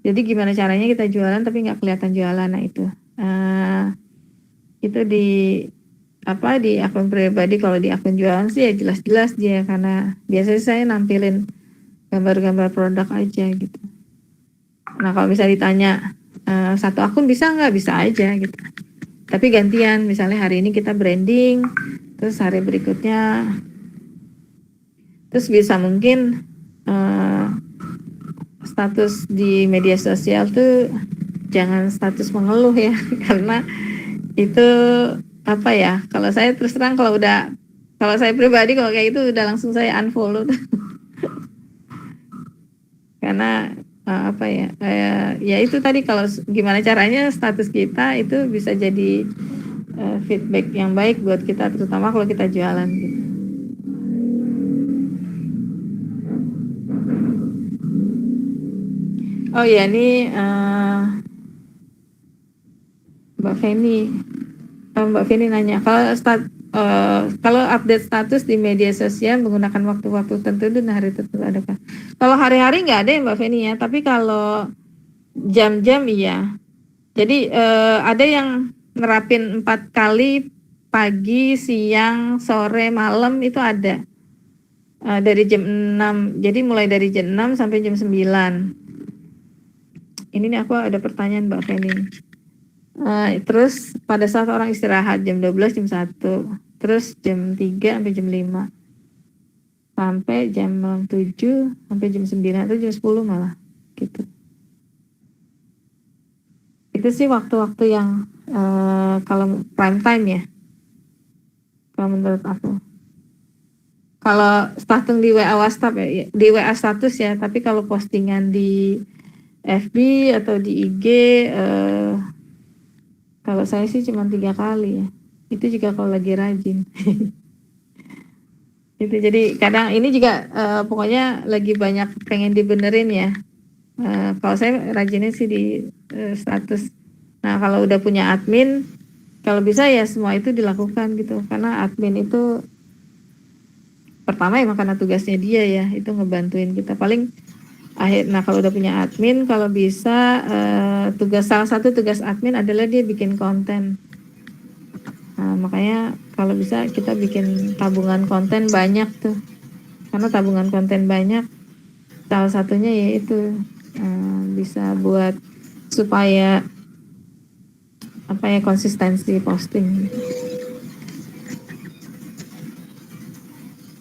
Jadi gimana caranya kita jualan tapi nggak kelihatan jualan, nah itu. Itu di akun pribadi. Kalau di akun jualan sih ya jelas-jelas dia, karena biasanya saya nampilin gambar-gambar produk aja gitu. Nah kalau bisa ditanya satu akun bisa nggak, bisa aja gitu. Tapi gantian, misalnya hari ini kita branding, terus hari berikutnya, terus bisa mungkin status di media sosial tuh jangan status mengeluh ya, karena itu kalau saya terus terang kalau saya pribadi kalau kayak itu udah langsung saya unfollow tuh. Karena ya itu tadi, kalau gimana caranya status kita itu bisa jadi feedback yang baik buat kita, terutama kalau kita jualan gitu. Oh ya, ini Mbak Feni nanya, kalau update status di media sosial menggunakan waktu-waktu tertentu dan hari tertentu adakah? Kalau hari-hari nggak ada ya Mbak Feni ya, tapi kalau jam-jam iya. Jadi ada yang nerapin 4 kali, pagi, siang, sore, malam itu ada. Dari jam 6, jadi mulai dari jam 6 sampai jam 9. Ini nih aku ada pertanyaan Mbak Feni. Terus pada saat orang istirahat jam 12 jam 1, terus jam 3 sampai jam 5, sampai jam 7 sampai jam 9 atau jam 10 malah gitu. Itu sih waktu-waktu yang kalau prime time ya, kalau menurut aku. Kalau status di WA WhatsApp ya, di WA status ya, tapi kalau postingan di FB atau di IG, kalau saya sih cuma 3 kali ya. Itu juga kalau lagi rajin. Itu jadi kadang ini juga pokoknya lagi banyak pengen dibenerin ya. Kalau saya rajinnya sih di status. Nah kalau udah punya admin, kalau bisa ya semua itu dilakukan gitu. Karena admin itu pertama emang karena tugasnya dia ya, itu ngebantuin kita. Paling nah kalau udah punya admin, kalau bisa salah satu tugas admin adalah dia bikin konten. Nah, makanya kalau bisa kita bikin tabungan konten banyak tuh, karena tabungan konten banyak salah satunya yaitu bisa buat supaya konsistensi posting.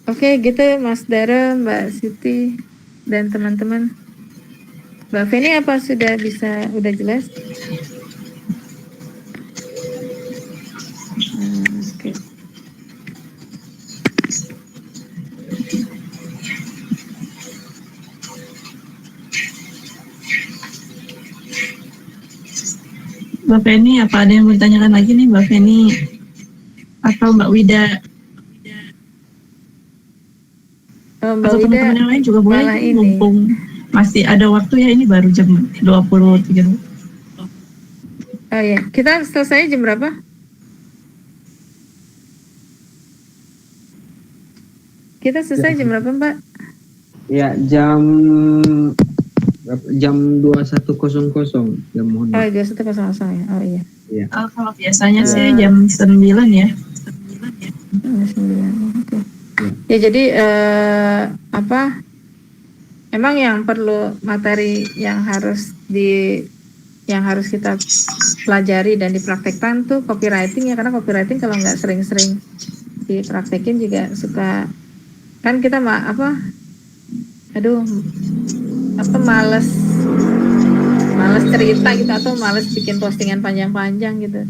Oke gitu Mas Dara, Mbak Siti dan teman-teman. Mbak Feni apa udah jelas? Oke. Mbak Feni, apa ada yang mau ditanyakan lagi nih Mbak Feni atau Mbak Wida? Mbak Atau Wida teman-teman yang lain juga boleh, mumpung masih ada waktu ya, ini baru jam 20.30. Oh ya, kita selesai jam berapa? Kita selesai jam berapa Mbak? Ya jam 21.00 ya, mohon maaf. 21.00 ya. Oh iya. Iya. Kalau biasanya sih jam 9 ya. Jam 9. Oke. Ya jadi emang yang perlu materi yang harus kita pelajari dan dipraktekkan tuh copywriting ya, karena copywriting kalau nggak sering-sering dipraktekin juga suka kan kita males cerita gitu atau males bikin postingan panjang-panjang gitu.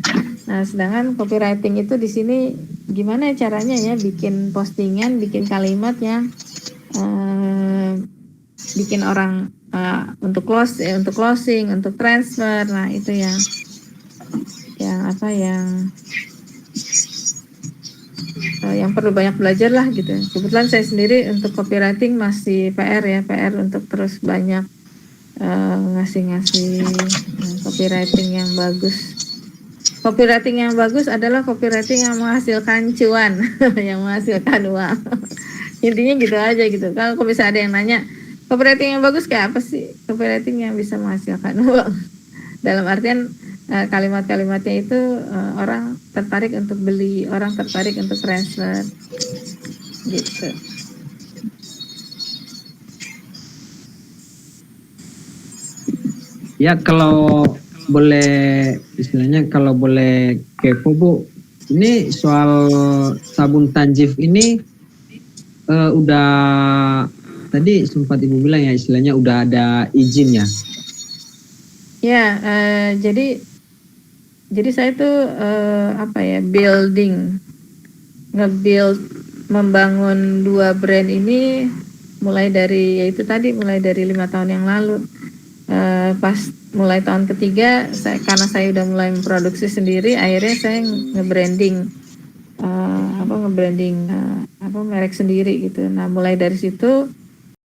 Nah, sedangkan copywriting itu di sini gimana caranya ya bikin postingan, bikin kalimat yang bikin orang untuk closing, untuk transfer. Nah, itu yang perlu banyak belajar lah gitu. Kebetulan saya sendiri untuk copywriting masih PR untuk terus banyak ngasih copywriting yang bagus. Copywriting yang bagus adalah copywriting yang menghasilkan cuan, yang menghasilkan uang. Intinya gitu aja gitu. Kalau bisa ada yang nanya, copywriting yang bagus kayak apa sih? Copywriting yang bisa menghasilkan uang. Dalam artian kalimat-kalimatnya itu orang tertarik untuk beli, orang tertarik untuk transfer, gitu. Ya kalau boleh istilahnya, kalau boleh kepo Bu, ini soal sabun Tanjif ini udah tadi sempat Ibu bilang ya, istilahnya udah ada izin ya? Ya, jadi saya tuh nge-build, membangun 2 brand ini mulai dari 5 tahun yang lalu. Pas mulai tahun ketiga karena saya udah mulai memproduksi sendiri, akhirnya saya nge-branding merek sendiri gitu. Nah mulai dari situ